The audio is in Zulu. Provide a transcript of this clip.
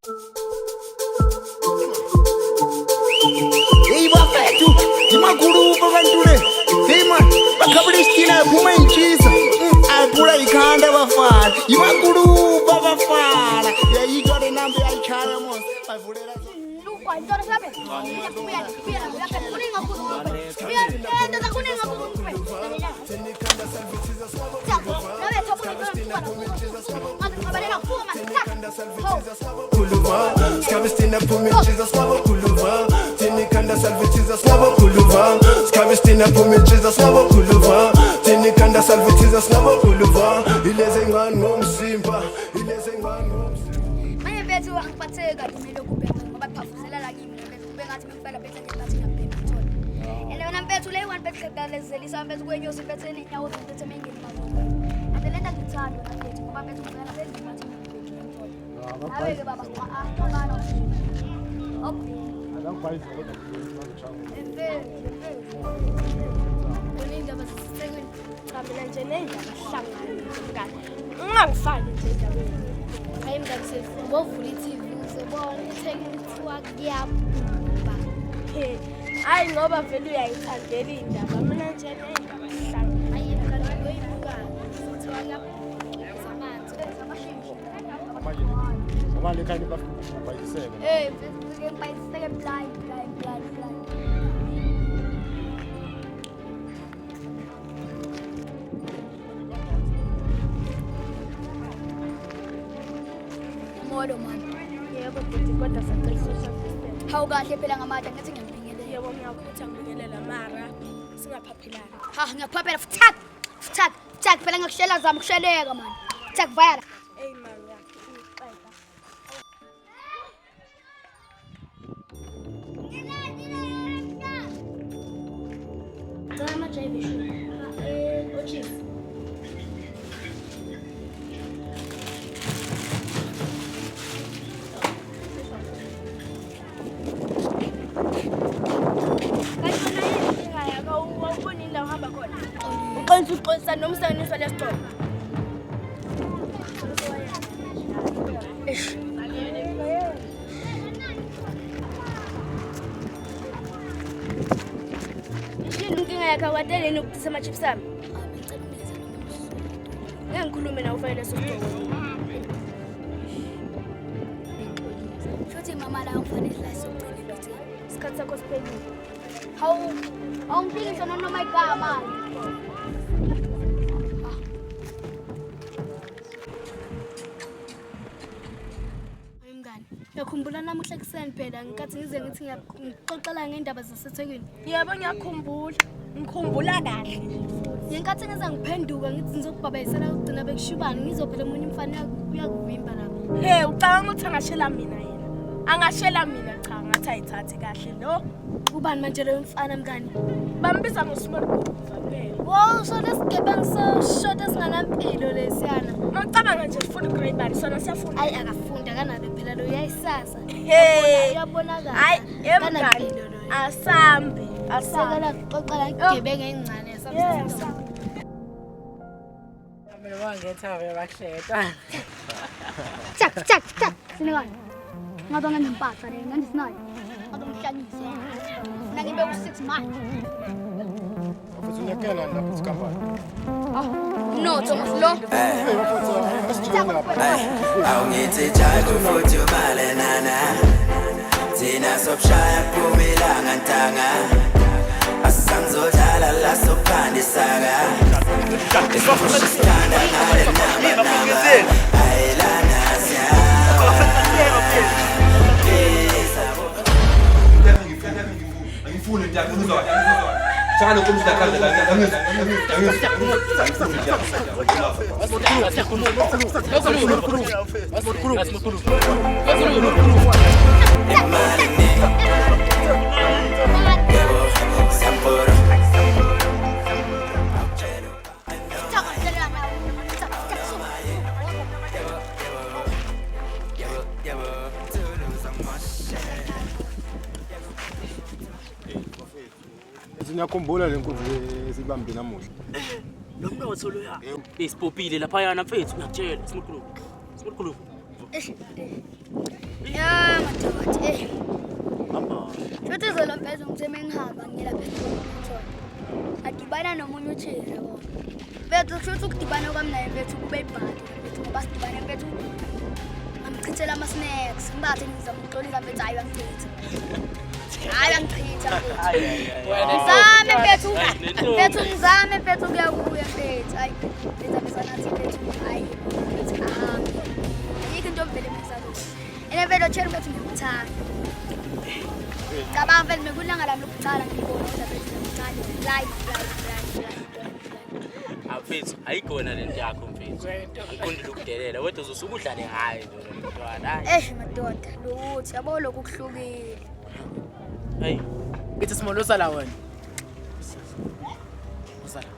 Hey bafethu, imakhulupa abantu le. Hey man, bakhabula isitina yaphuma inchisa. Ayiphula ikhanda bafana. Imakhulupa bafana. Yayitwa le number yayichaya mos. Bavulela Ntona sabe? Kuya lapha kuninga khulu. Kuya enda kuninga khulu. Labe thophula Skavestina pumichiza slavo kuluva. Tini kanda salvetiza slavo kuluva. Skavestina pumichiza slavo kuluva. Tini kanda salvetiza slavo kuluva. Ileze ngani ngomsimba. Ileze ngani ngomsimba. Manje bethu angiphatheka kumele kubheka ngoba phafuzela la kimi bethu kube ngathi ngifela bethu ngathi ngiyabheka thola. Ene wena bethu le one bethu lezelisa bethu kwenyosi bethu enenyawo bethu mengeni manje. Ande lenta ngithanda bethu ngoba bethu ngicela bethu ngathi Aweke baba ngalo. Op. Akangibhayisi kodwa ngizocanga. Kunindaba sisengweni chamela nje nendaba hlangana. Ungangifaki nje endabeni. Hayi mngani sefuna wovula iTV uzobona kuthiwa kuyabumba. Hayi ngoba vele uyayithandela indaba mina nje nendaba hlangana. Hayi mngani ngoyibuka. Kuthiwa kuyabumba. Zamanzi zamashinji. Manje khani bafayisela. Ngeke bayiseke blind. Modo man. Yebo kodwa sacela social distance. Hawu kahle phela ngamada ngathi ngiyambingelela. Yebo ngiyakuthi ngibingelela mara singaphaphelana. Ha ngiyaphaphela futhak phela ngikushela zami kusheleka man. Futhak vaya. Hey man. Drama JV show. Ochis. Uqonisa uqonisa nomsebenzi walesitolo. Kawadeleni ukutisa ama-chips ami. Ngeke ngikhulume nawe ufayele sositoko. Futhi mama la ufanele la socela ukuthi isikhathi sakho siphelile. Awungiphilisha noma igama. Ayimngani. Ngiyakhumbula namuhla kuseni phela ngikathi ngize ngithi ngixoxela ngendaba zaseThekwini. Yebo ngiyakhumbula. Ngikhumbula kahle. Ngenkathi ngize ngiphenduka ngithi ngizokubabeyisela ukugcina bekushubani ngizophela umunye umfana uyakuvimba lapha. Hey ucabanga ukuthi angashela mina yena. Angashela mina cha ngathi ayithathe kahle lo. Ubani manje lo mfana mngani? Bambiza ngosmall kuphela. Wow so lesigebengu so singanampilo lesiyana. Ngicabanga nje ufuna ugrade bani sona siyafunda. Ayi akafunda kanalo phela lo uyayisasa. Uyabonakala. Hayi emngani asambe. Asekela xoxela igebengu encane yasamsisa. Mina wangetha bayahleka. Chak. Sinengani? Ngadona ngempatha le ngandisinayo. Ngadongihlanise. Nangibe u6 manje. Mfuthu nyakela lapha isikambani. No, Thomas lo. Awungithi jago futhi ubale nana. Thina sokushaya phumilanga ntanga. Asangizodlala la sokuphandisaka. Isifunda ngale nama. Ayilana siya. Angifuni nje akuzwa. Sana kumshida kahle la Ngiyakhumbula le nkunzi esibambe namuhla. Lo mnotho lo ya. Besipopile lapha yana mfethu ngiyakutshela. Simkhulu. Ya madoda Hamba. futhi zolo mfethu ngitheme ngihamba ngiyela phezulu adibana nomunye uthira yabo bethu futhi ukudibana kwami naye bethu kube ibhadi bethu ngoba sidibane bethu amchithela ama snacks ngibathe ngizama ukuxolisa bethu hayi bangichitha ngizame bethu ngizame bethu kuyakuya bethu hayi benza besanathi bethu hayi bethu ahambe ayikho into vele msalo ene bethu cheri bethu ngikuthanda cabanga vele mekulanga lami lokucala ngibona kodwa bethu ngikuthanda live Mfethu ayikona lento yakho mfethu. Ngikundile ukudelela wedwa uzosuka udlale ngayo nje mntwana. madoda lokuthi yabo lokhu kuhlukile Hey, Ngithi simolo sala wena. Usala.